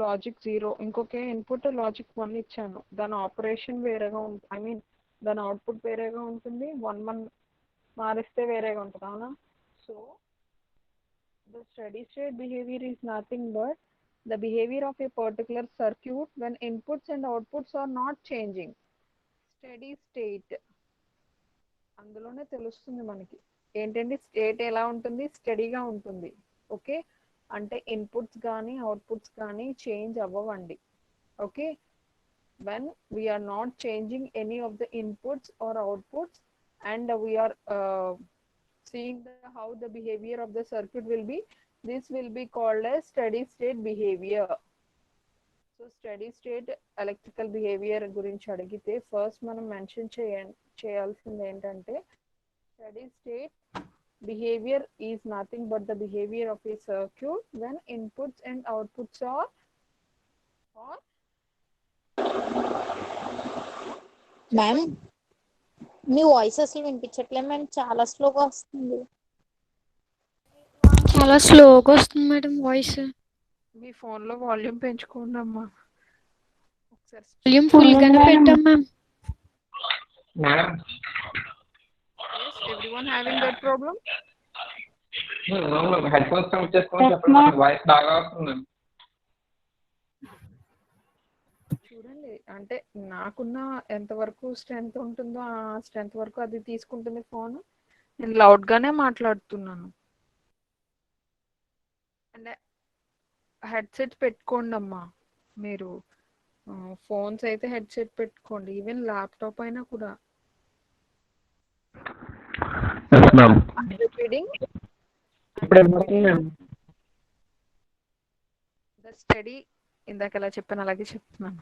Logic 0, ఇంకొక input logic 1 ఇచ్చాను. దాని ఆపరేషన్ వేరేగా ఉంటుంది, ఐ మీన్ దాని అవుట్పుట్ వేరేగా ఉంటుంది, 1 మారిస్తే వేరేగా ఉంటుంది, అవునా? So the steady state behavior is nothing but the behavior of a particular circuit when inputs and outputs are not changing. Steady state అందులోనే తెలుస్తుంది మనకి ఏంటంటే స్టేట్ ఎలా ఉంటుంది, స్టడీగా ఉంటుంది. ఓకే, అంటే ఇన్పుట్స్ కానీ అవుట్పుట్స్ కానీ చేంజ్ అవ్వవండి. Okay, when we are not changing any of the inputs or outputs and we are seeing how the behavior of the circuit will be, this will be called as steady state behavior. So steady state electrical behavior గురించి అడిగితే first మనం mention చేయాల్సింది ఏంటంటే steady state behavior is nothing but the behavior of a circuit when inputs and outputs are ma'am me voice అసలు వినిపించట్లేదు madam, చాలా స్లోగా వస్తుంది. చాలా స్లోగా వస్తుంది మేడం వాయిస్. మీ ఫోన్లో వాల్యూమ్ పెంచుకోండి అమ్మా. ఒకసారి వాల్యూమ్ ఫుల్ గానే పెట్టాం ma'am. Madam yes, everyone having that problem? Head phones connect చేసుకొని చెప్పండి, వాయిస్ బాగా వస్తుంది. చూడండి, అంటే నాకున్న ఎంతవరకు స్ట్రెంత్ ఉంటుందో ఆ స్ట్రెంత్ వరకు అది తీసుకుంటుంది ఫోన్. నేను లౌడ్గానే మాట్లాడుతున్నాను. అంటే హెడ్సెట్ పెట్టుకోండి అమ్మా. మీరు ఫోన్స్ అయితే హెడ్సెట్ పెట్టుకోండి, ఈవెన్ ల్యాప్టాప్ అయినా కూడా. స్టడీ ఇందాక ఎలా చెప్పాను అలాగే చెప్తున్నాను,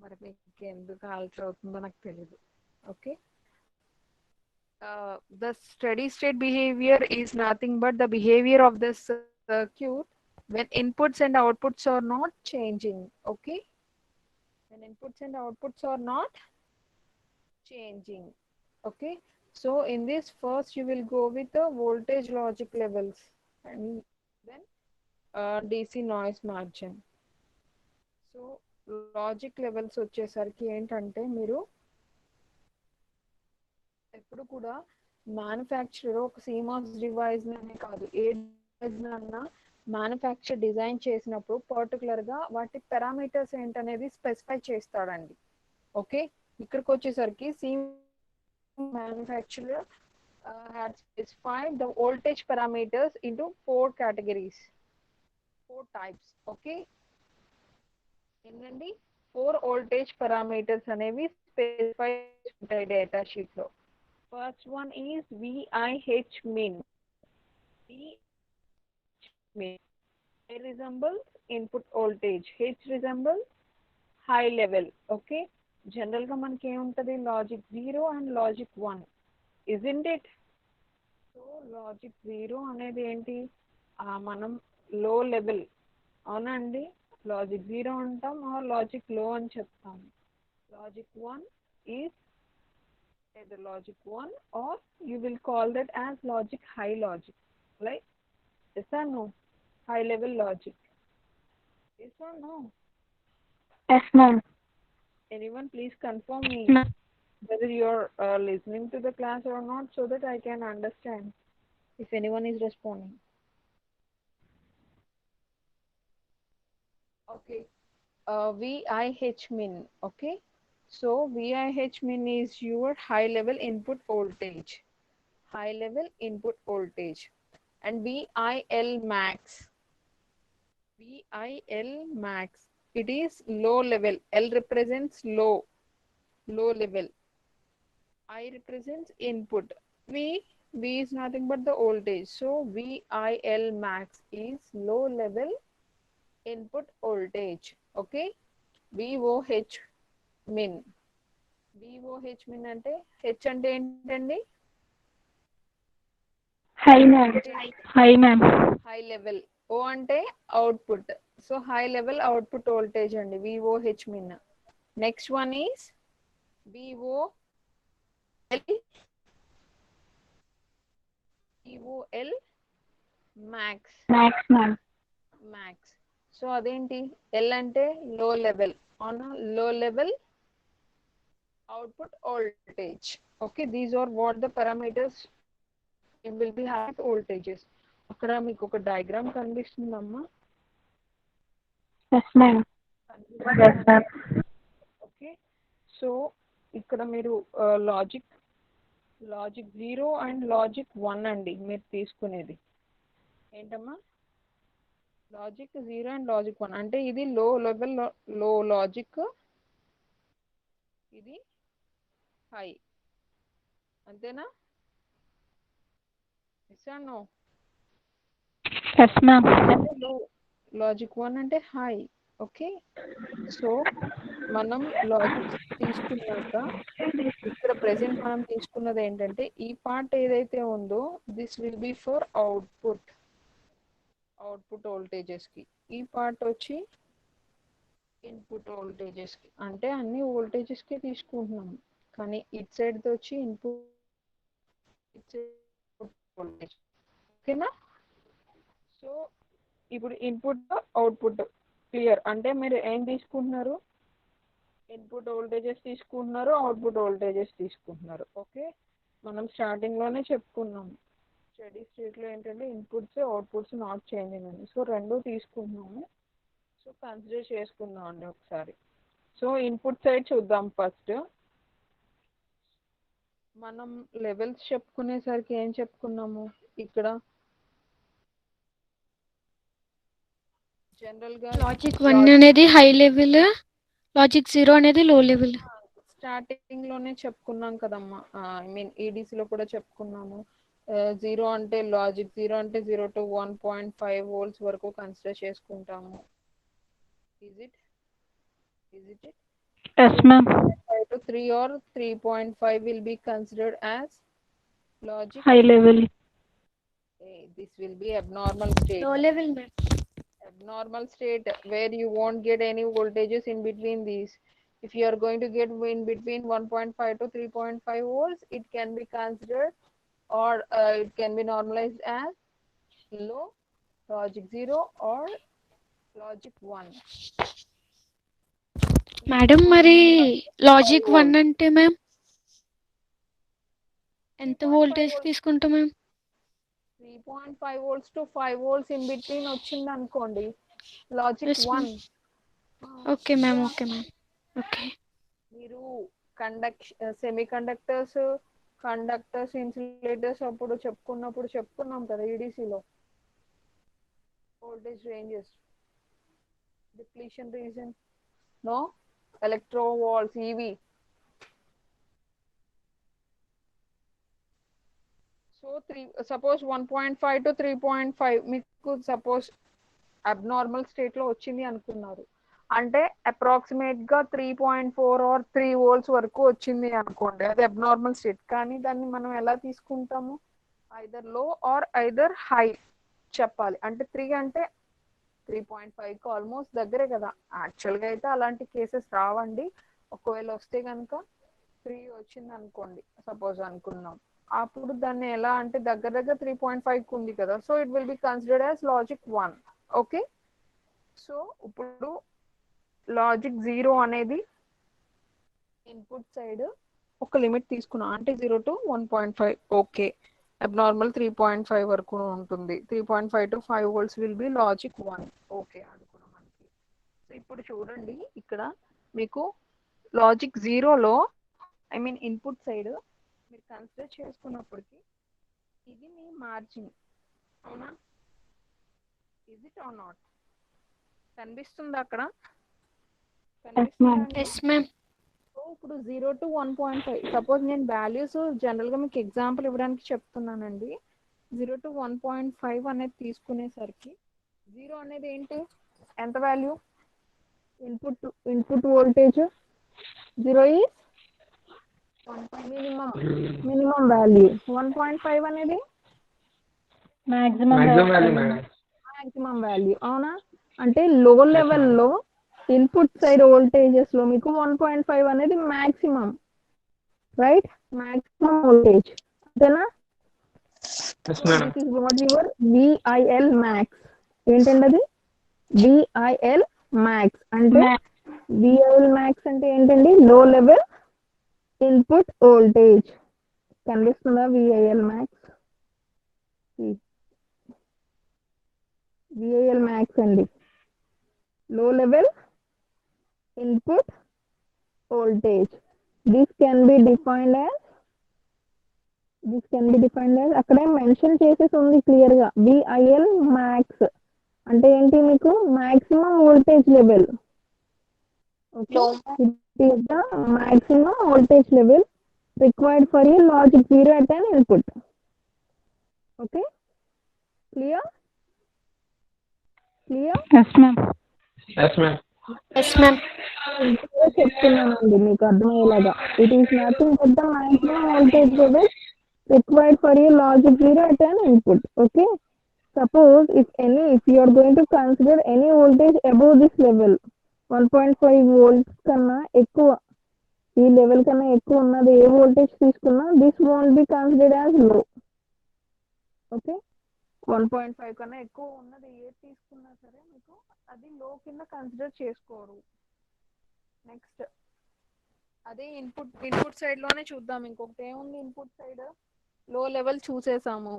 మరి మీకు ఎందుకు ఆల్టర్ అవుతుందో నాకు తెలియదు. Okay, the steady state behavior is nothing but the behavior of the circuit when inputs and outputs are not changing. Okay, when inputs and outputs are not changing. Okay, so in this first you will go with the voltage logic levels and then DC noise margin. So logic levels వచ్చేసరికి ఏంటంటే మీరు ఎప్పుడు కూడా manufacturer ఒక CMOS device అనే కాదు, ఏ device అన్నా manufacture design చేసినప్పుడు పర్టికులర్గా వాటి పారామీటర్స్ ఏంటనేది స్పెసిఫై చేస్తాడండి. ఓకే, ఇక్కడికి వచ్చేసరికి manufacturer had specified the voltage parameters into 4 categories, 4 types. Okay, ఏంటండి 4 voltage parameters అనేవి స్పెసిఫై ఉంటాయి డేటా షీట్ లో. First one is VIH min. I resembles input voltage, H resembles high level. Okay, general గా మనకి ఏముంటది, logic 0 and logic 1, isn't it? So logic 0 అనేది ఏంటి, మనం లో లెవెల్, అవునా అండి, లాజిక్ 0 అంటాం ఆర్ లాజిక్ లో అని చెప్తాం. Logic 1 is either logic 1 or you will call that as logic high logic, like yes or no, high level logic, yes or no? Yes ma'am. Anyone please confirm me whether you're listening to the class or not, so that I can understand if anyone is responding. Okay, VIH min. Okay, so VIH min is your high level input voltage, high level input voltage. And VIL max, VIL max, it is low level. L represents low level, I represents input, V is nothing but the voltage. So VIL max is low level input voltage. Okay, VOH min. VOH min అంటే H అంటే ఏంటండి, High ma'am. High ma'am. High level. O అంటే output, so high level output voltage అండి VOH min. Next one is VOL max. Max ma'am. Max. So అదేంటి L అంటే లో level on లో level output voltage. Okay, these are what the parameters it will be having voltages. అక్కడ మీకు ఒక diagram కనిపిస్తుందమ్మా. Yes, ma'am. Yes, ma'am. Okay, so ఇక్కడ మీరు లాజిక్ 0 అండ్ లాజిక్ 1 అండి మీరు తీసుకునేది ఏంటమ్మా? లాజిక్ 0 అండ్ లాజిక్ 1 అంటే ఇది లో లెవెల్ లో లాజిక్, ఇది హై, అంతేనా? Yes or no? Yes, ma'am. Low logic 1 అంటే హై. ఓకే, సో మనం లాజిక్ తీసుకున్నాక ఇక్కడ ప్రెసెంట్ మనం తీసుకున్నది ఏంటంటే ఈ పార్ట్ ఏదైతే ఉందో this will be for output వోల్టేజెస్కి, ఈ పార్ట్ వచ్చి ఇన్పుట్ వోల్టేజెస్కి. అంటే అన్ని వోల్టేజెస్కి తీసుకుంటున్నాము, కానీ ఇట్ సైడ్ వచ్చి ఇన్పుట్ వోల్టేజ్. ఓకేనా? సో ఇప్పుడు ఇన్పుట్ అవుట్పుట్ క్లియర్. అంటే మీరు ఏం తీసుకుంటున్నారు? ఇన్పుట్ వోల్టేజెస్ తీసుకుంటున్నారు, అవుట్పుట్ వోల్టేజెస్ తీసుకుంటున్నారు. ఓకే, మనం స్టార్టింగ్లోనే చెప్పుకున్నాము స్టడీ స్టేట్లో ఏంటంటే ఇన్పుట్స్ అవుట్పుట్స్ నాట్ చేంజింగ్ అని. సో రెండు తీసుకుంటున్నాము. సో కన్సిడర్ చేసుకుందాం అండి ఒకసారి. సో ఇన్పుట్ సైడ్ చూద్దాం ఫస్ట్. మనం లెవెల్స్ చెప్పుకునేసరికి ఏం చెప్పుకున్నాము ఇక్కడ? జనరల్గా లాజిక్ 1 అనేది హై లెవెల్, లాజిక్ 0 అనేది లో లెవెల్. స్టార్టింగ్లోనే చెప్పుకున్నాం కదమ్మా, ఐ మీన్ ఈడీసీలో కూడా చెప్పుకున్నాము. 0 అంటే లాజిక్ 0 అంటే 0 to 1.5 volts వరకు కన్సిడర్ చేసుకుంటాము. Is it? Yes, ma'am. 5 to 3 or 3.5 will be considered as logic High level. This will be abnormal state. లో level ma'am. Abnormal state where you won't get any voltages in between these. If you are going to get in between 1.5 to 3.5 volts, it can be considered or it can be normalized as low, logic 0 or logic 1. Madam మరి లాజిక్ 1 అంటే ma'am ఎంత 3.5 voltage volts. తీసుకుంటాం ma'am? 3.5 volts to 5 volts in between వచ్చింది అనుకోండి, logic Yes, ma'am. 1. Okay ma'am, okay ma'am, okay. మీరు semiconductors insulators అప్పుడు చెప్పుకున్నాం కదా ఈడీసీలో voltage ranges, depletion region, no electro walls, ఇవి. సో సపోజ్ 1.5 to 3.5 మీకు సపోజ్ అబ్నార్మల్ స్టేట్లో వచ్చింది అనుకున్నారు అంటే అప్రాక్సిమేట్ గా 3.4 ఆర్ 3 volts వరకు వచ్చింది అనుకోండి, అది అబ్నార్మల్ స్టేట్. కానీ దాన్ని మనం ఎలా తీసుకుంటాము? ఐదర్ లో ఆర్ ఐదర్ హై చెప్పాలి. అంటే 3 అంటే 3.5కి ఆల్మోస్ట్ దగ్గరే కదా. యాక్చువల్గా అయితే అలాంటి కేసెస్ రావండి. ఒకవేళ వస్తే కనుక 3 వచ్చింది అనుకోండి సపోజ్ అనుకున్నాం, అప్పుడు దాన్ని ఎలా అంటే దగ్గర 3.5 ఉంది కదా. So it will be considered as logic 1. Okay, so ఇప్పుడు లాజిక్ 0 అనేది ఇన్పుట్ సైడ్ ఒక లిమిట్ తీసుకున్నాం అంటే 0 to 1.5. ఓకే, అబ్నార్మల్ 3.5 వరకు ఉంటుంది. 3.5 to 5 volts will be logic 1. Okay అనుకున్నాం మనకి. సో ఇప్పుడు చూడండి ఇక్కడ మీకు లాజిక్ 0లో ఐ మీన్ ఇన్పుట్ సైడ్ మీరు కన్సిడర్ చేసుకున్నప్పటికీ ఇది మీ మార్జిన్, అవునా? Is it or not? కనిపిస్తుందా అక్కడ? Yes ma'am. సో ఇప్పుడు 0 to 1.5 సపోజ్ నేను వాల్యూస్ జనరల్గా మీకు ఎగ్జాంపుల్ ఇవ్వడానికి చెప్తున్నానండి. 0 to 1.5 అనేది తీసుకునేసరికి 0 అనేది ఏంటి? ఎంత value? Input voltage 0 is minimum value. 1.5 అనేది Maximum Maximum value. value, madam. Maximum value, అవునా? అంటే లో లెవెల్లో ఇన్పుట్ సైడ్ వోల్టేజెస్ లో మీకు 1.5 అనేది మాక్సిమం, రైట్? మాక్సిమం వోల్టేజ్, అంతేనా? Yes, madam. This is what your VIL max. ఏంటండి అది? విఐఎల్ మ్యాక్స్ అంటే విఐఎల్ మ్యాక్స్ అంటే ఏంటండి? లో లెవెల్ ఇన్పుట్ వోల్టేజ్. కనిపిస్తుందా విఐఎల్ మ్యాక్స్? విఐఎల్ మ్యాక్స్ అండి, లో level input voltage. This can be defined as అక్కడే మెన్షన్ చేసేసి ఉంది క్లియర్ గా, విఐఎల్ మ్యాక్స్ అంటే ఏంటి? మీకు maximum voltage level. Okay, it is the maximum voltage level required for a logic 0 at an input. Okay, clear? Yes ma'am. Yes ma'am. Yes ma'am. చెప్తున్నానండి మీకు అర్థమయ్యేలాగా. It is nothing but the maximum voltage level required for a logic 0 at an input. Okay, suppose if you are going to consider any voltage above this level, 1.5 volts కన్నా ఎక్కువ, ఈ level కన్నా ఎక్కువ ఉన్నది ఏ voltage తీసుకున్నా this won't be considered as low. Okay, 1.5 కన్నా ఎక్కువ ఉన్నది ఏది తీసుకున్నా సరే మీకు అది లో కింద కన్సిడర్ చేసుకోరు. నెక్స్ట్ అదే ఇన్పుట్ సైడ్ లోనే చూద్దాం. ఇంకొకటి ఏముంది ఇన్పుట్ సైడ్? లో లెవెల్ చూసేసాము.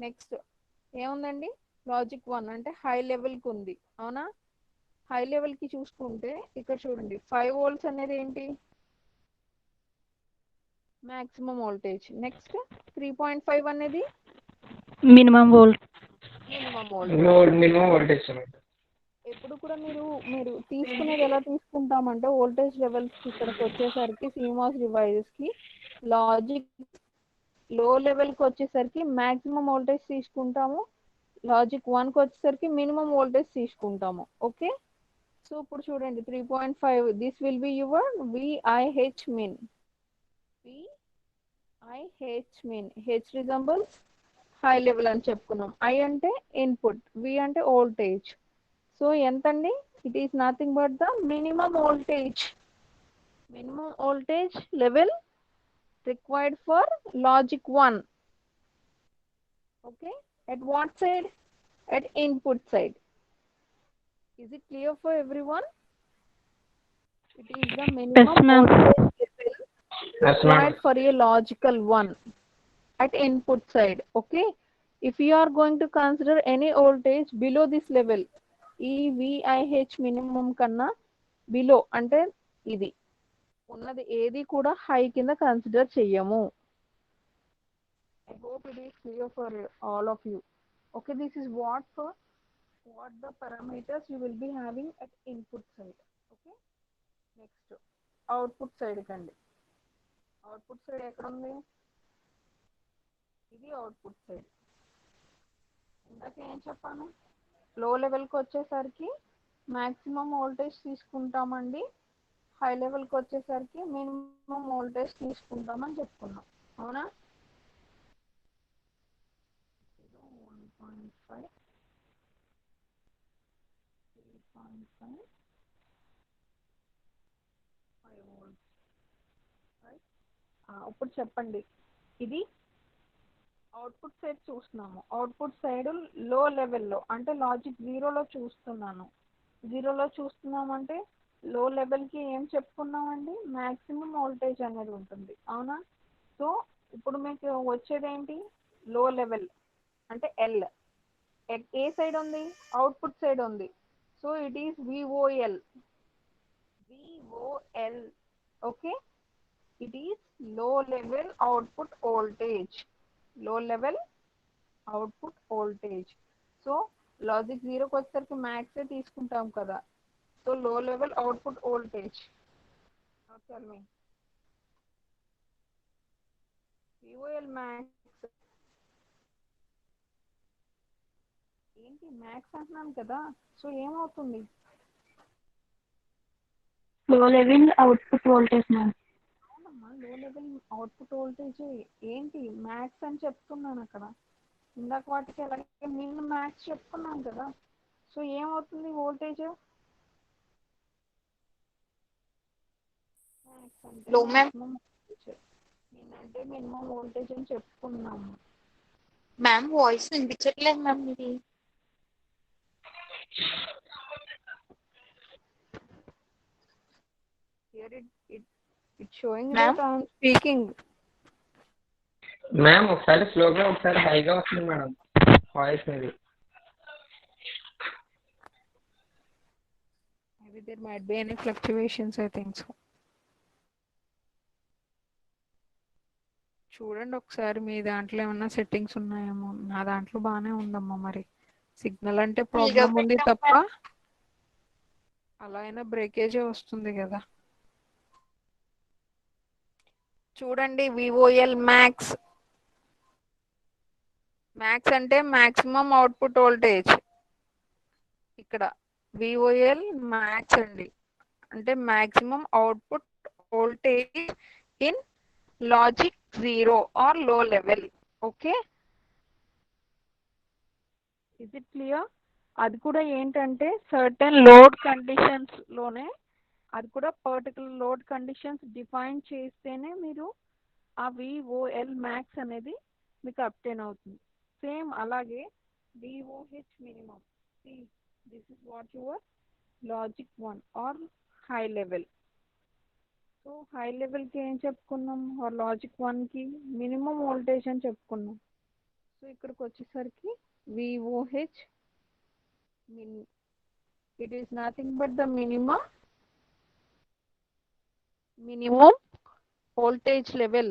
నెక్స్ట్ ఏముందండి? లాజిక్ 1 అంటే హై లెవెల్కి ఉంది, అవునా? హై లెవెల్కి చూసుకుంటే ఇక్కడ చూడండి 5 volts అనేది ఏంటి? Maximum voltage. నెక్స్ట్ 3.5 అనేది minimum volt. Minimum minimum voltage. ఎప్పుడు కూడా మీరు తీసుకునేది ఎలా తీసుకుంటామంటే వోల్టేజ్ లెవెల్స్ ఇక్కడికి వచ్చేసరికి CMOS డివైజెస్ కి లాజిక్ లో లెవెల్కి వచ్చేసరికి మాక్సిమం వోల్టేజ్ తీసుకుంటాము, లాజిక్ 1కి వచ్చేసరికి మినిమం వోల్టేజ్ తీసుకుంటాము. ఓకే, సో ఇప్పుడు చూడండి 3.5 this will be your VIH min. VIH min, H resembles high level అని చెప్పుకున్నాం. I అంటే ఇన్పుట్, V అంటే వోల్టేజ్. సో ఎంతండి? It is nothing but the minimum voltage level required for logic 1. Okay, at what side? At input side. Is it clear for everyone? It is the minimum voltage level required for a logical 1 at input side. Okay, if you are going to consider any voltage below this level, ఈ VIH minimum కన్నా below అంటే ఇది ఉన్నది ఏది కూడా high కింద consider చెయ్యము. I hope it is clear for all of you. Okay, this is what the parameters you will be having at input side. Okay, next output side కండి. Output side ఎక్కడ ఉంది? ఇది అవుట్పుట్ సైడ్. ఇందాక ఏం చెప్పాను? లో లెవెల్కి వచ్చేసరికి మాక్సిమం వోల్టేజ్ తీసుకుంటామండి, హై లెవెల్కి వచ్చేసరికి మినిమం వోల్టేజ్ తీసుకుంటామని చెప్పుకున్నాం, అవునా? 1.5 3.5 5 volts, right? ఇప్పుడు చెప్పండి, ఇది అవుట్పుట్ సైడ్ చూస్తున్నాము. అవుట్పుట్ సైడ్ లో లెవెల్లో అంటే లాజిక్ 0లో చూస్తున్నాను. 0లో చూస్తున్నామంటే లో లెవెల్కి ఏం చెప్పుకున్నామండి? మాక్సిమం వోల్టేజ్ అనేది ఉంటుంది, అవునా? సో ఇప్పుడు మీకు వచ్చేది ఏంటి? లో లెవెల్ అంటే ఎల్ ఏ సైడ్ ఉంది? అవుట్పుట్ సైడ్ ఉంది. So it is VOL. Okay, it is low level output voltage. Low level output voltage. So logic 0కి వచ్చేసరికి మ్యాక్సే తీసుకుంటాం కదా. So low level output voltage. Tell me. VOL max ఏంటి? మ్యాక్స్ అంటున్నాను కదా. సో ఏమవుతుంది? లో లెవెల్ అవుట్పుట్ వోల్టేజ్ మ్యామ్. అవునమ్మా, లో లెవెల్ అవుట్పుట్ వోల్టేజ్ ఏంటి? మ్యాక్స్ అని చెప్తున్నాను అక్కడ. ఇందాక వాటికి అలాగే నేను మ్యాక్స్ చెప్పుకున్నాను కదా. సో ఏమవుతుంది వోల్టేజ్? లో మ్యామ్. నేనంటే మినిమం వోల్టేజ్ అని చెప్పుకున్నాము. మ్యామ్ వాయిస్ వినిపించట్లేదు మ్యామ్ ఇది. Here it's showing Ma'am? that I'm speaking. Ma'am ఒకసారి స్లోగా ఒకసారి హైగా వస్తుంది మేడం వాయిస్ మీది. Maybe there might be any fluctuations, I think so. చూడండి ఒకసారి మీ దాంట్లో ఏమన్నా సెట్టింగ్స్ ఉన్నాయేమో. నా దాంట్లో బాగానే ఉందమ్మా. మరి సిగ్నల్ అంటే ప్రాబ్లం ఉంది తప్ప అలా అయినా బ్రేకేజే వస్తుంది కదా. చూడండి వివోఎల్ మ్యాక్స్. మ్యాక్స్ అంటే మాక్సిమం అవుట్పుట్ వోల్టేజ్. ఇక్కడ వివోఎల్ మ్యాక్స్ అండి, అంటే maximum output voltage in logic 0 or low level. Okay, is it clear? అది కూడా ఏంటంటే సర్టెన్ లోడ్ కండిషన్స్ లోనే, అది కూడా పర్టికులర్ లోడ్ కండిషన్స్ డిఫైన్ చేస్తేనే మీరు ఆ విఓఎల్ మ్యాక్స్ అనేది మీకు అప్టైన్ అవుతుంది. సేమ్ అలాగే V O H minimum. This is what your logic 1 or high level. So high లెవెల్కి ఏం చెప్పుకున్నాం, లాజిక్ 1కి మినిమం వోల్టేజ్ అని చెప్పుకున్నాం. సో ఇక్కడికి వచ్చేసరికి విఓహెచ్ it is nothing but the minimum voltage level.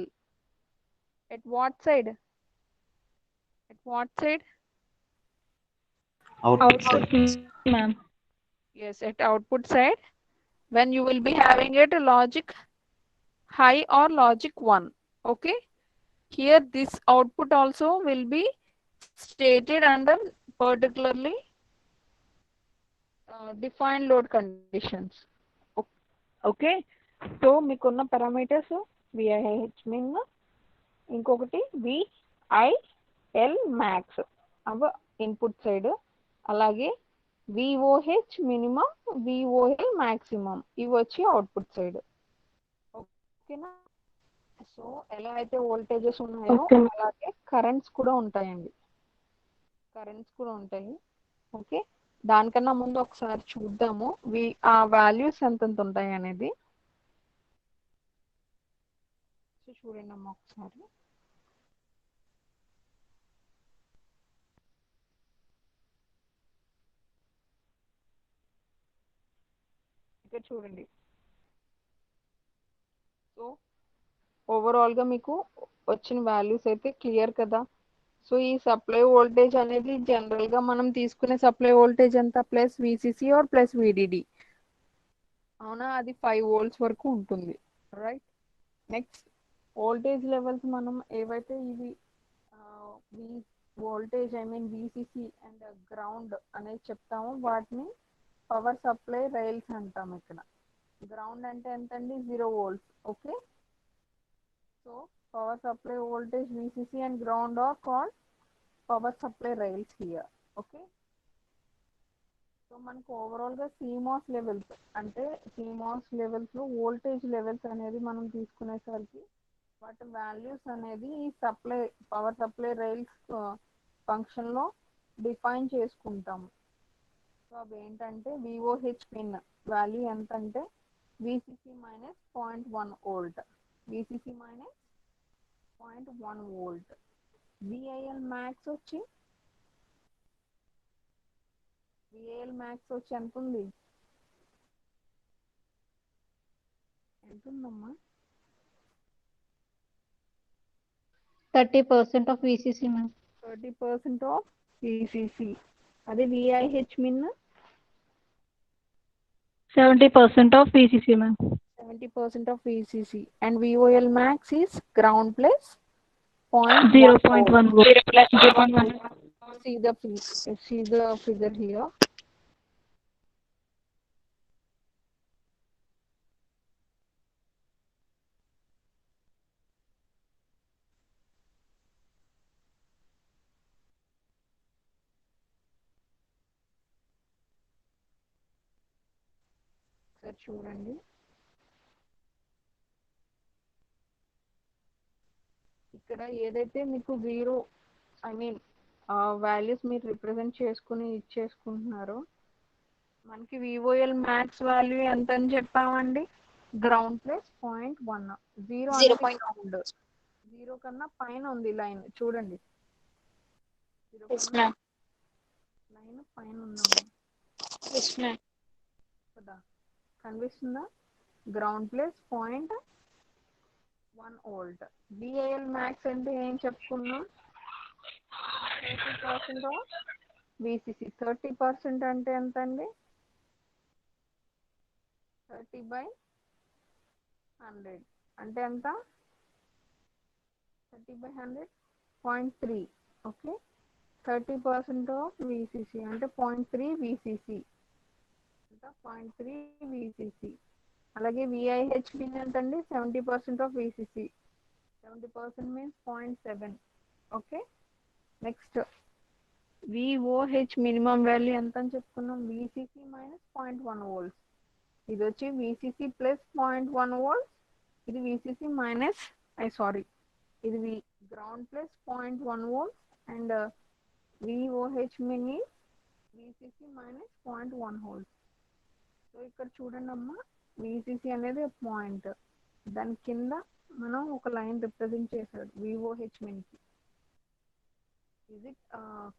At what side? At what side? Output, ma'am. Yes, at output side, when you will be having it logic high or logic 1. Okay, here this output also will be stated under particularly defined load conditions. Okay, so మీకున్న parameters విఐహెచ్ మిన్, ఇంకొకటి VIL max అవ input side, అలాగే V O H minimum, విఓఎల్ maximum ఇవి వచ్చి output side. ఓకేనా? So ఎలా అయితే voltages ఉన్నాయో అలాగే కరెంట్స్ కూడా ఉంటాయండి. కరెంట్స్ కూడా ఉంటాయి. ఓకే, దానికన్నా ముందు ఒకసారి చూద్దాము ఆ వాల్యూస్ ఎంతెంత ఉంటాయి అనేది. సో చూడండి అమ్మ ఒకసారి. ఇక్కడ చూడండి. సో ఓవరాల్గా మీకు వచ్చిన వాల్యూస్ అయితే క్లియర్ కదా. సో ఈ సప్లై వోల్టేజ్ అనేది జనరల్గా మనం తీసుకునే సప్లై వోల్టేజ్ ఎంత, plus VCC or plus VDD. అవునా, అది 5 volts వరకు ఉంటుంది. రైట్, నెక్స్ట్ వోల్టేజ్ లెవెల్స్ మనం ఏవైతే ఇవి వోల్టేజ్ విసిసి అండ్ గ్రౌండ్ అనేది చెప్తామో వాటిని పవర్ సప్లై రైల్స్ అంటాం. ఇక్కడ గ్రౌండ్ అంటే ఎంతండి, 0 volts. Okay, so power supply voltage VCC and ground are called power supply rails here. Okay, so మనకు ఓవరాల్గా సిమాస్ లెవెల్స్ అంటే సిమాస్ లెవెల్స్లో వోల్టేజ్ లెవెల్స్ అనేది మనం తీసుకునేసరికి వాటి వాల్యూస్ అనేది ఈ సప్లై పవర్ సప్లై రైల్స్ ఫంక్షన్లో డిఫైన్ చేసుకుంటాము. సో అవి ఏంటంటే విఓహెచ్ పిన్ వాల్యూ ఎంత అంటే VCC minus 0.1 volt, VCC minus 0.1 volt. VIL max వచ్చి ఎంత ఉంది, ఎంత ఉందమ్మా? 30% of VCC, ma'am. 30% of VCC. అదే విఐహెచ్ మిన్ 70% of VCC, ma'am. 70% of VCC, and VOL max is ground plus 0.1 volt. See the figure here. చూడండి, ఇక్కడ ఏదైతే మీకు 0 వాల్యూస్ మీరు రిప్రజెంట్ చేసుకుని ఇచ్చేసుకుంటున్నారో, మనకి విఓఎల్ మ్యాక్స్ వాల్యూ ఎంత అని చెప్పామండి, గ్రౌండ్ ప్లస్ 0.1 జీరో అనేది గ్రౌండ్, జీరో కన్నా పైన ఉంది లైన్ చూడండి, జీరో కన్నా లైన్ పైన ఉందమ్మా కదా, కనిపిస్తుందా? Ground plus 0.1 volt. VIL max అంటే ఏం చెప్పుకున్నాం? 30% ఆఫ్ VCC. 30% అంటే ఎంత అండి? 30/100 అంటే ఎంత? 30/100 0.3. ఓకే, 30% ఆఫ్ VCC అంటే 0.3 VCC, 0.3 VCC. అలాగే VIH మీన్ ఎంతండి? 70% of VCC. 70% means 0.7. Okay, next VOH minimum value ఎంత అని చెప్పుకున్నాం? VCC minus 0.1 volts. ఇది వచ్చి VCC ప్లస్ 0.1 వోల్ట్స్, ఇది VCC మైనస్ ఇది ground plus 0.1 volts and VOH min VCC minus 0.1 volts. So ఇక్కడ చూడండి అమ్మా, VCC అనేది పాయింట్, దాని కింద మనం ఒక లైన్ రిప్రజెంట్ చేశాడు VOH మిన్ కి. Is it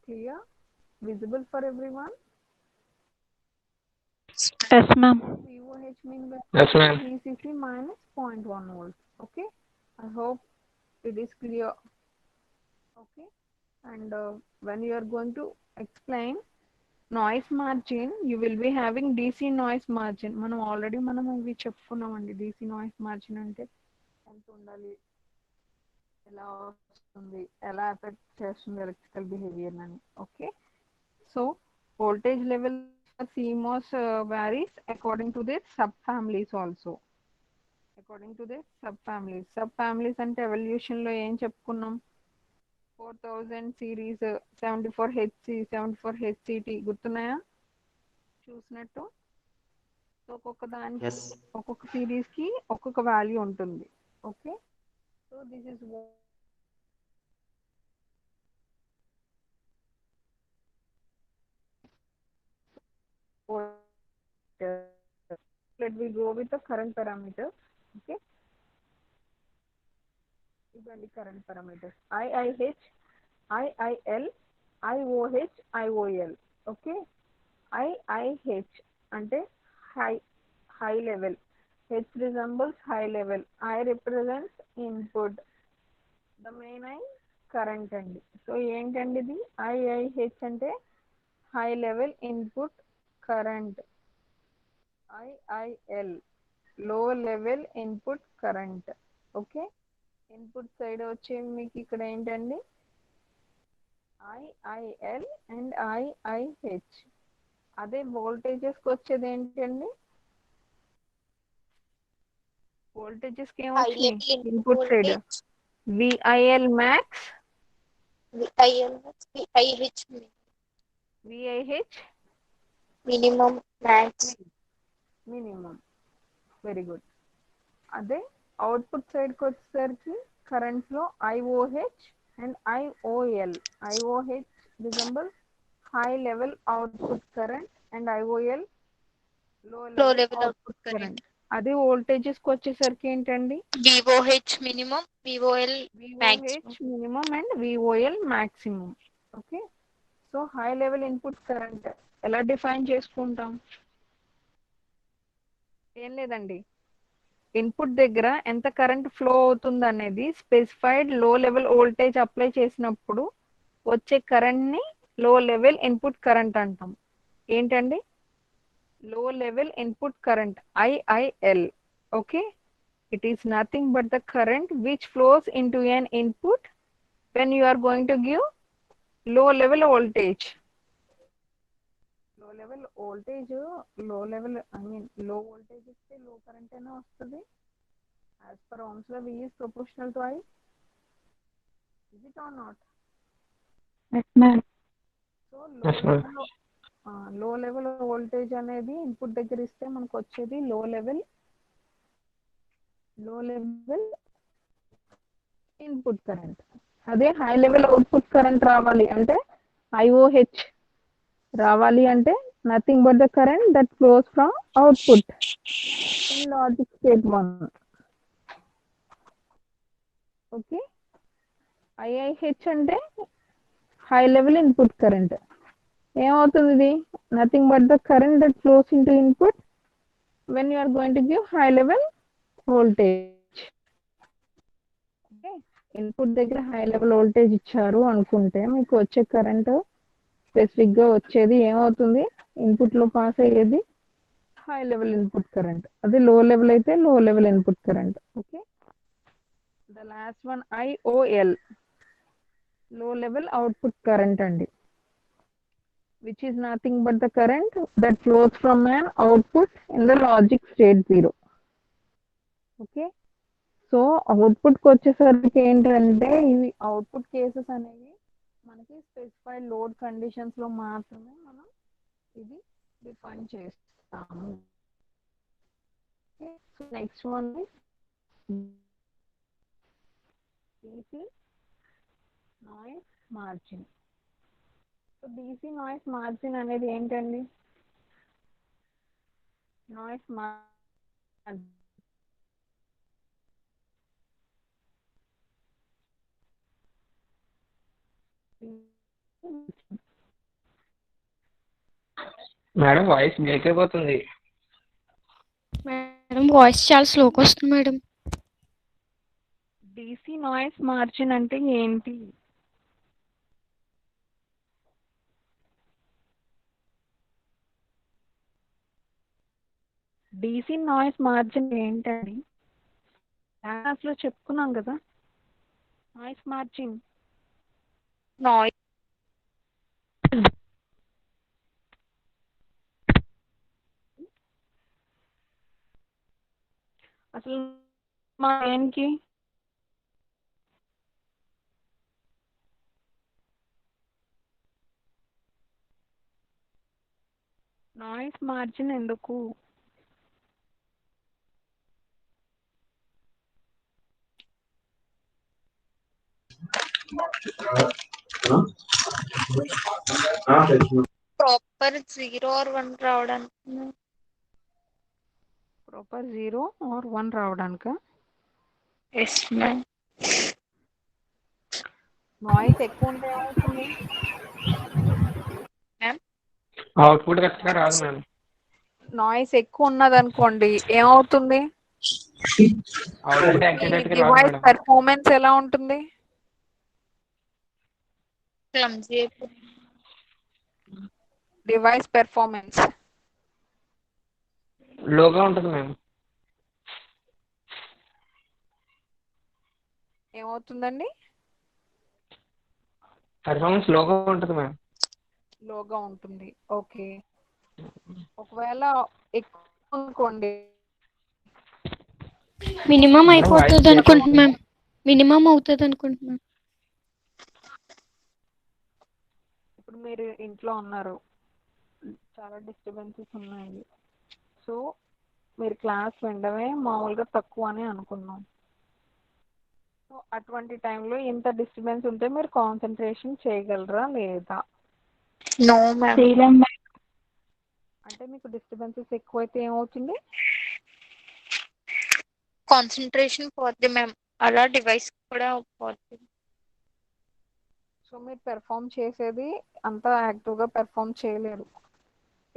clear? Visible for everyone? Yes, ma'am. VOH mean Yes, ma'am. VCC minus 0.1 volts. Okay, I hope it is clear. Okay, and when you are going to explain noise margin, you will be having DC noise margin. మనం already ఇవి చెప్పుకున్నామండి. DC noise margin అంటే ఎంత ఉండాలి, ఎలా వస్తుంది, ఎలా effect చేస్తుంది electrical behaviour అని. Okay, so voltage level CMOS varies according to their subfamilies also. According to their subfamilies. Subfamilies అంటే ఎవల్యూషన్ లో ఏం చెప్పుకున్నాం? 4000 సిరీస్, 74HC, 74HCT గుర్తున్నాయా? చూసినట్టు. సో ఒక్కొక్క దానికి ఒక్కొక్క సిరీస్ కి ఒక్కొక్క వాల్యూ ఉంటుంది. Okay, so this is let we go with the current parameter. Okay, the current parameters IIH, IIL, IOH, IOL. Okay, IIH ante high level, H resembles high level, I represents input, the main I current andi. So ఏంటండి ఇది? IIH అంటే high level input current, IIL low level input current. Okay, input side వచ్చే మీకు ఇక్కడ ఏంటండి? IIL and IIH. అదే వోల్టేజెస్కి వచ్చేది ఏంటండి? వోల్టేజెస్కి ఏమొచ్చింది? Input side VIL max, VIH minimum, max. Minimum. Very good. అదే అవుట్పుట్ సైడ్కి వచ్చేసరికి కరెంట్ లో IOH and IOL. IOH resembles high level output current and IOL లో లెవెల్ అవుట్పుట్ కరెంట్. అదే వోల్టేజెస్ కి వచ్చేసరికి ఏంటండి? VOH minimum, VOL VOH minimum and VOL maximum. Okay, so high level input current ఎలా define చేసుకుంటాం? ఏం లేదండి, ఇన్పుట్ దగ్గర ఎంత కరెంట్ ఫ్లో అవుతుంది అనేది స్పెసిఫైడ్ లో లెవెల్ వోల్టేజ్ అప్లై చేసినప్పుడు వచ్చే కరెంట్ ని లో లెవెల్ ఇన్పుట్ కరెంట్ అంటాం. ఏంటండి? లో level input current IIL. Okay, it is nothing but the current which flows into an input when you are going to give low level voltage. Low level voltage, low level, I mean low voltage ఇస్తే low current అయినా వస్తుంది. As per Ohm's law, V is proportional to I. Is it or not? Yes, ma'am. So Yes, ma'am. low level voltage అనేది input దగ్గర ఇస్తే మనకు వచ్చేది లో level input current. అదే హై లెవెల్ అవుట్పుట్ కరెంట్ రావాలి అంటే IOH రావాలి అంటే nothing but the current that flows from output in logic state 1. Okay, IIH అంటే high level input current. ఏమవుతుంది ఇది? Nothing but the current that flows into input when you are going to give high level voltage. Okay, input దగ్గర high level voltage ఇచ్చారు అనుకుంటే మీకు వచ్చే current స్పెసిఫిక్గా వచ్చేది ఏమవుతుంది? ఇన్పుట్లో పాస్ అయ్యేది హై లెవెల్ ఇన్పుట్ కరెంట్, అది లో లెవెల్ అయితే లో level input current. Okay, the last one IOL, లో లెవెల్ అవుట్పుట్ కరెంట్ అండి, which is nothing but the current that flows from an output in the logic state 0. Okay, so అవుట్పుట్కి వచ్చేసరికి ఏంటంటే ఇవి అవుట్పుట్ కేసెస్ అనేవి మనకి స్పెసిఫైడ్ లోడ్ కండిషన్స్లో మాత్రమే మనం ఇది డిఫైన్ చేస్తాము. So next one DC noise margin. So DC noise margin అనేది ఏంటండి? Noise margin madam voice break అయిపోతుంది. మేడం వాయిస్ చాలా స్లోగా వస్తుంది మేడం. DC నాయిస్ మార్జిన్ అంటే ఏంటి? DC నాయిస్ మార్జిన్ ఏంటండి? క్లాస్లో చెప్పుకున్నాం కదా నాయిస్ మార్జిన్. నాయిస్ అసలు మా ఏంటి నాయిస్ మార్జిన్ ఎందుకు? ప్రాపర్ 0 or 1 రావడానికి. ప్రాపర్ 0 or 1 రావడానికా? Yes ma'am. నాయిస్ ఎక్కువ ఉంటే ఏమవుతుంది? అవుట్పుట్ కరెక్ట్గా రాదు మేడం. నాయిస్ ఎక్కువ ఉన్నదనుకోండి ఏమవుతుంది? అవుట్పుట్ యాక్యురేట్గా రాదు డివైస్ మేడం. పెర్ఫార్మెన్స్ ఎలా ఉంటుంది? క్లమ్జీ అయిపోతుంది. డివైస్ పెర్ఫార్మెన్స్ లోగా ఉంటుంది మేడం. ఏమవుతుందండి? పర్ఫార్మెన్స్ లోగా ఉంటుంది మేడం. లోగా ఉంటుంది. ఓకే, ఒకవేళ ఎక్కువ అనుకోండి మినిమం మేడం అయిపోతుంది వాయిస్ బ్రేక్ అనుకుంటున్నాం. మినిమం అవుతుంది అనుకుంటున్నాం. ఇప్పుడు మీరు ఇంట్లో ఉన్నారు, చాలా డిస్టర్బెన్సెస్ ఉన్నాయి, సో మీరు క్లాస్ వినడమే మామూలుగా తక్కువ అని అనుకున్నాం. సో అటువంటి టైంలో ఇంత డిస్టర్బెన్స్ ఉంటే మీరు కాన్సన్ట్రేషన్ చేయగలరా లేదా? No ma'am. చేయలేం మ్యామ్. అంటే మీకు డిస్టర్బెన్సెస్ ఎక్కువైతే ఏమవుతుంది? కాన్సన్ట్రేషన్ పోద్ది మ్యామ్, అలా డివైస్ కూడా పోద్ది. సో మీరు పెర్ఫామ్ చేసేది అంత యాక్టివ్గా పెర్ఫామ్ చేయలేరు.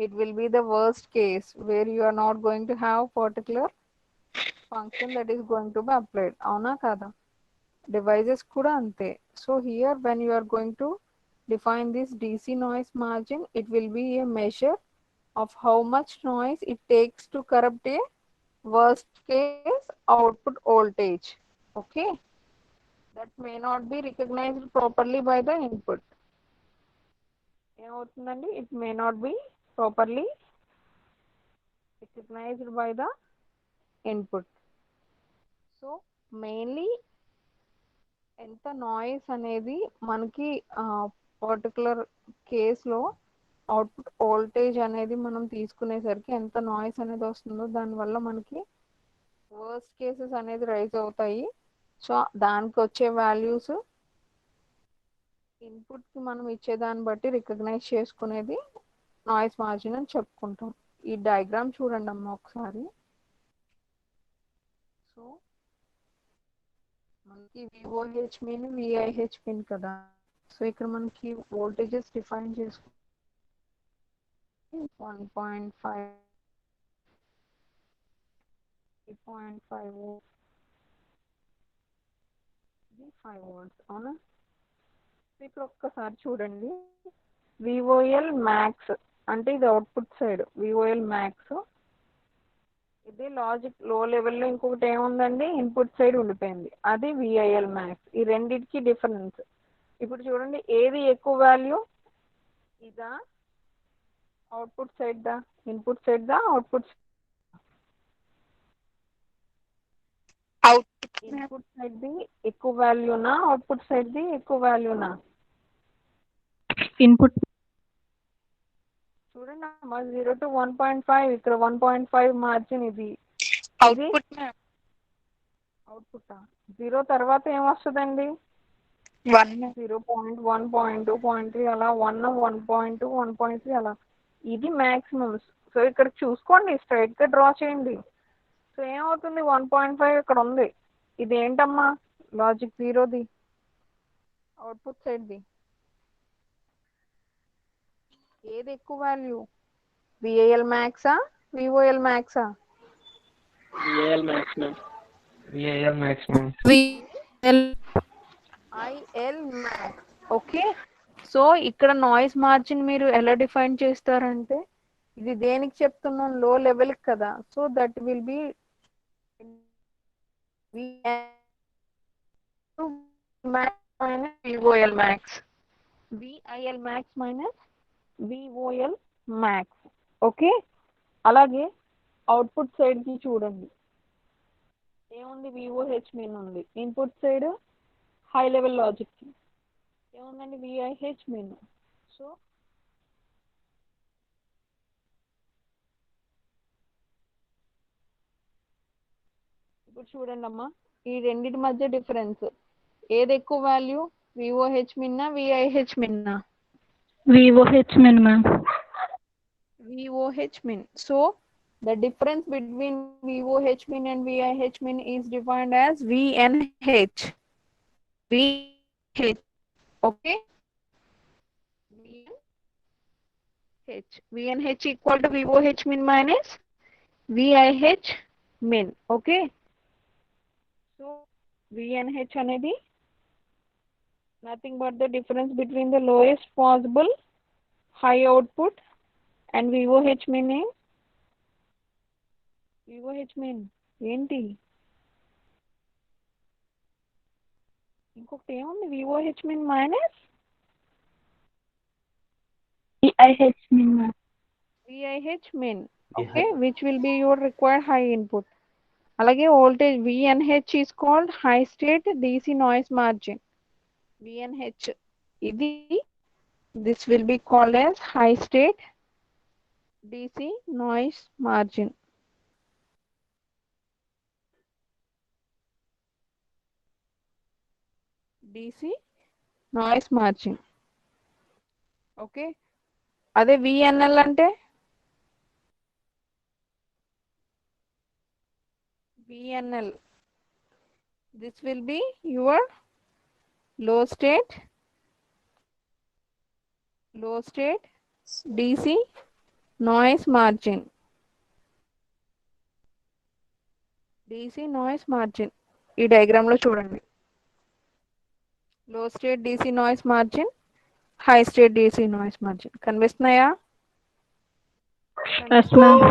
It will be the worst case where you are not going to have particular function that is going to be applied. అవునా కాదా? డివైజెస్ కూడా అంతే. So here when you are going to define this DC noise margin, it will be a measure of how much noise it takes to corrupt a worst case output voltage. Okay, that may not be recognized properly by the input. ఏమవుతుందండి? It may not be properly recognized by the input. So mainly ఎంత noise అనేది మనకి particular కేస్లో output voltage అనేది మనం తీసుకునేసరికి ఎంత noise అనేది వస్తుందో దానివల్ల మనకి వర్స్ట్ కేసెస్ అనేది రైజ్ అవుతాయి. సో దానికి వచ్చే వాల్యూస్ ఇన్పుట్కి మనం ఇచ్చేదాన్ని బట్టి రికగ్నైజ్ చేసుకునేది నాయిస్ మార్జిన్ అని చెప్పుకుంటాం. ఈ డయాగ్రామ్ చూడండి అమ్మ ఒకసారి. సో మనకి విఓహెచ్ మీన్ విఐహెచ్ మీన్ కదా. సో ఇక్కడ మనకి వోల్టేజెస్ డిఫైన్ చేసుకుంటే 1.5 3.5 ఇది 5 volts అవునా. ఇక్కడ ఒక్కసారి చూడండి, విఓఎల్ మ్యాక్స్ అంటే ఇది అవుట్పుట్ సైడ్ విఓఎల్ మ్యాక్స్. ఇది లాజిక్ లో లెవెల్లో ఇంకొకటి ఏముందండి, ఇన్పుట్ సైడ్ ఉండిపోయింది, అది విఐఎల్ మ్యాక్స్. ఈ రెండింటికి డిఫరెన్స్. ఇప్పుడు చూడండి, ఏది ఎక్కువ వాల్యూ, ఇదా అవుట్పుట్ సైడ్ దా, ఇన్పుట్ సైడ్ దా, అవుట్పుట్ ఇన్పుట్ సైడ్ ది ఎక్కువ వాల్యూనా, అవుట్పుట్ సైడ్ ది ఎక్కువ వాల్యూనా? ఇన్పుట్ చూడండి అమ్మా, 0 to 1.5, ఇక్కడ 1.5 మార్జిన్. ఇది అవుట్పుట్ అవుట్పుట్. 0 తర్వాత ఏమొస్తుందండి, 1. 0.1, 0.2, 0.3 అలా 1, 1.2, 1.3 అలా. ఇది మ్యాక్సిమమ్స్. సో ఇక్కడ చూసుకోండి, స్ట్రైట్ గా డ్రా చేయండి. సో ఏమవుతుంది, 1.5 ఇక్కడ ఉంది. ఇది ఏంటమ్మా, లాజిక్ 0ది అవుట్పుట్ సైడ్ది. ఏది ఎక్కువ వాల్యూ, విఐఎల్ మ్యాక్సా విఓఎల్ మ్యాక్సా? V A L maximum. V A L maximum. I L max. Okay. So ఇక్కడ నాయిస్ మార్జిన్ మీరు ఎలా డిఫైన్ చేస్తారంటే, ఇది దేనికి చెప్తున్నాం, లో లెవెల్ కదా. So that will be V O L max, V I L max minus V O L max. Okay. అలాగే అవుట్పుట్ సైడ్ కి చూడండి, ఏముంది, విఓహెచ్ మీన్ ఉంది. Input side high level logic కి ఏముందండి, విఐహెచ్ మీన్. సో ఇప్పుడు చూడండి అమ్మా, ఈ రెండింటి మధ్య డిఫరెన్స్, ఏది ఎక్కువ value, విఓహెచ్ మిన్నా విఐహెచ్ మిన్నా? విఓహెచ్ min ma'am. VOH min. So the difference between VOH min and VIH min is defined as VNH. VNH. Okay. VNH. VNH equal to VOH min minus VIH min. Okay. So VNH అనేది nothing but the difference between the lowest possible high output and VOH min is VOH min ఏంటి, ఇంకొకటి ఏముంది, VOH min minus విఐహెచ్ min ma'am. VIH min. Okay, which will be your required high input. అలాగే voltage VNH is called high state DC noise margin. VNH ఇది, this will be called as high state DC noise margin. DC noise margin. Okay. అదే VNL అంటే, VNL this will be your low state DC noise margin. DC noise margin ఈ diagram లో చూడండి, low state DC noise margin, high state DC noise margin కనిపిస్తున్నాయా? Yes ma'am.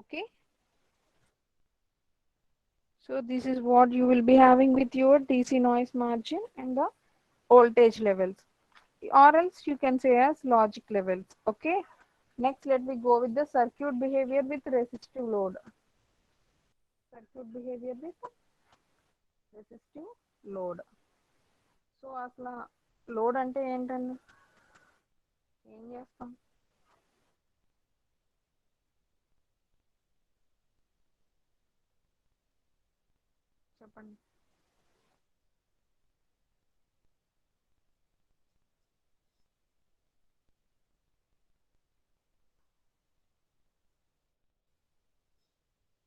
Okay. So this is what you will be having with your DC noise margin and the voltage levels, or else you can say as logic levels. Okay. Next, let me go with the circuit behavior with resistive load. Circuit behavior with resistive load. So asla load అంటే ఏంటండి, ఏం చేస్తాం? చెప్పండి.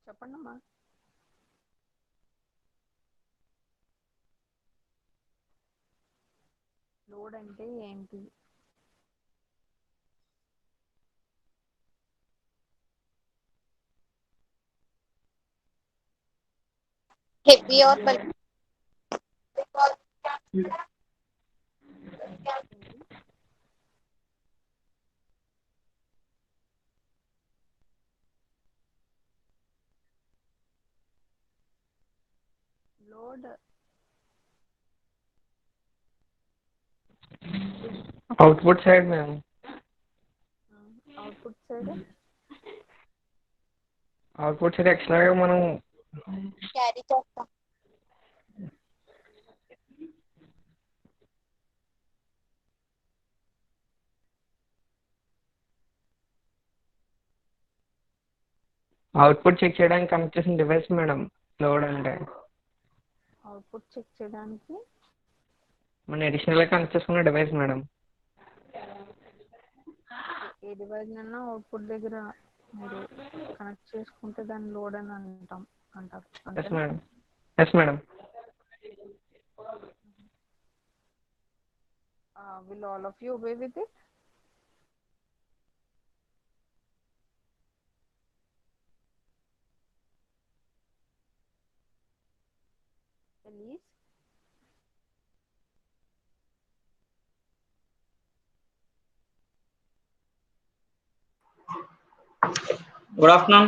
చెప్పండి అమ్మా. Load అంటే ఏంటి? heavy or bulky. Load output side ma'am. Output side output side ఎక్స్ట్రాగా మనం క్యారీ చేస్తాం. అవుట్పుట్ చెక్ చేయడానికి కనెక్ట్ చేసిన డివైస్ మేడం లోడ్ అంటే. అవుట్పుట్ చెక్ చేయడానికి మన అడిషనల్గా కనెక్ట్ చేసుకున్న డివైస్ మేడం. ఏ డివైస్ అయినా అవుట్పుట్ దగ్గర మీరు కనెక్ట్ చేసుకుంటే దాన్ని లోడ్ అని అంటారు. Yes madam. Yes madam. Will all of you obey with it? Elise? Good afternoon.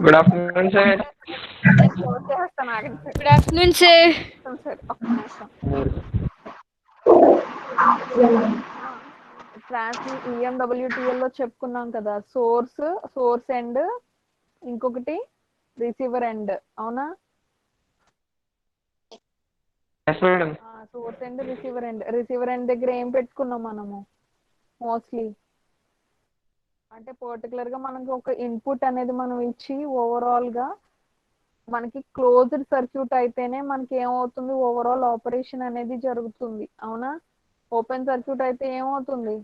Good afternoon sir. నేను క్లోజ్ చేస్తాను, ఆగండి sir. Good afternoon sir. Sir ఒక్క నిమిషం. EMWTL లో చెప్పుకున్నాం కదా, సోర్స్ ఎండ్, ఇంకొకటి రిసీవర్ ఎండ్, అవునా? Yes madam. Source end, receiver end దగ్గర ఏం పెట్టుకున్నాం మనము మోస్ట్లీ అంటే పర్టికులర్ గా మనకి ఒక ఇన్పుట్ అనేది మనం ఇచ్చి ఓవరాల్ గా మనకి క్లోజ్డ్ సర్క్యూట్ అయితేనే మనకి ఏమవుతుంది, ఓవరాల్ ఆపరేషన్ అనేది జరుగుతుంది, అవునా? ఓపెన్ సర్క్యూట్ అయితే ఏమవుతుంది,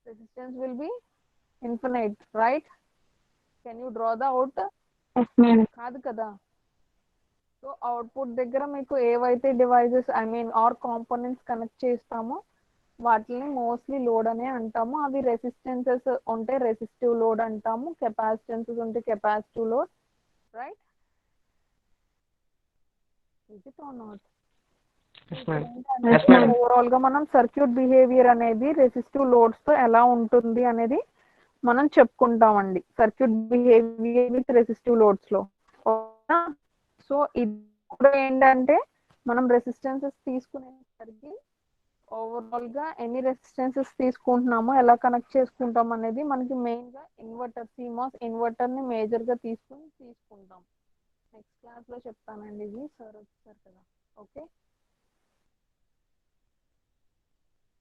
resistance will be infinite, right? Can you draw the out? Yes, ma'am. కాదు కదా. సో అవుట్పుట్ దగ్గర మీకు ఏవైతే డివైజెస్ ఆర్ కాంపోనెంట్స్ కనెక్ట్ చేస్తామో వాటిని మోస్ట్లీ లోడ్ అనే అంటాము. అవి రెసిస్టెన్సెస్ ఉంటే రెసిస్టివ్ లోడ్ అంటాము, కెపాసిటెన్సెస్ ఉంటే capacitive load, right? Is it or not? Yes madam. Yes madam. Overall గా మనం సర్క్యూట్ బిహేవియర్ అనేది రెసిస్టివ్ లోడ్స్ తో ఎలా ఉంటుంది అనేది మనం చెప్పుకుంటామండి, circuit behaviour with resistive loads లో. సో ఇప్పుడు ఏంటంటే మనం రెసిస్టెన్సెస్ తీసుకునేసరికి ఓవరాల్ గా ఎన్ని రెసిస్టెన్సెస్ తీసుకుంటున్నామో, ఎలా కనెక్ట్ చేసుకుంటాం అనేది మనకి మెయిన్ గా ఇన్వర్టర్, CMOS ఇన్వర్టర్ ని మేజర్ గా తీసుకుంటాం. నెక్స్ట్ క్లాస్ లో చెప్తానండి, ఇది సార్ వచ్చారు కదా. ఓకే,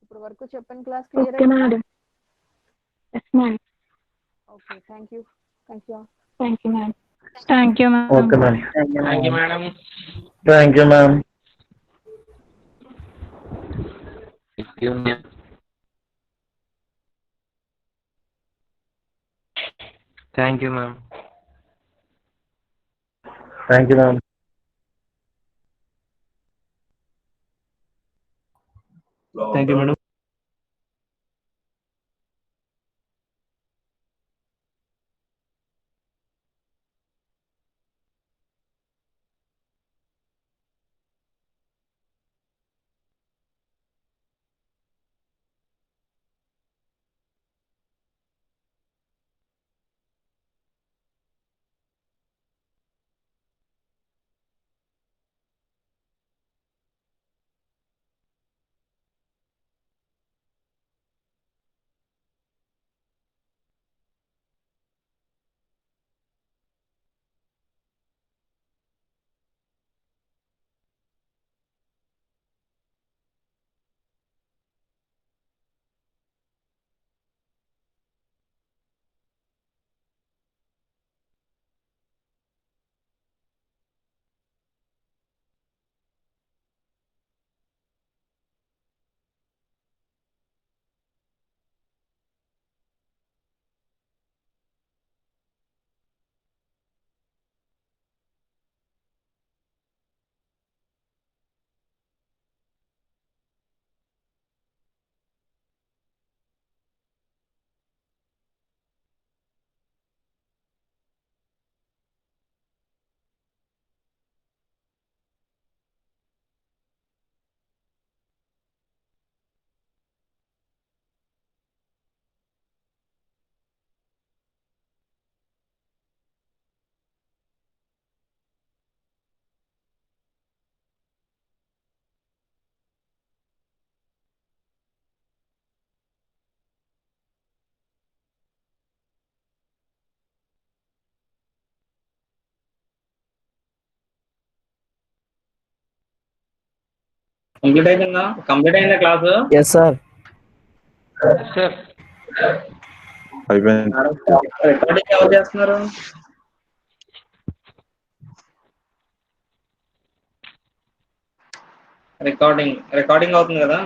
ఇప్పుడు వరకు చెప్పిన క్లాస్ క్లియర్ Okay, అయిందా? madam. Yes, ma'am. Okay, thank you. Thank you, ma'am. Thank you, ma'am. Okay, ma'am. Thank you madam. Thank you, ma'am. Thank you ma'am. Thank you, ma'am. Thank you, madam. Complete అయిందా class? Yes sir. Sir అయిపోయింది. Recording ఎవరు చేస్తున్నారు? Recording అవుతుంది కదా?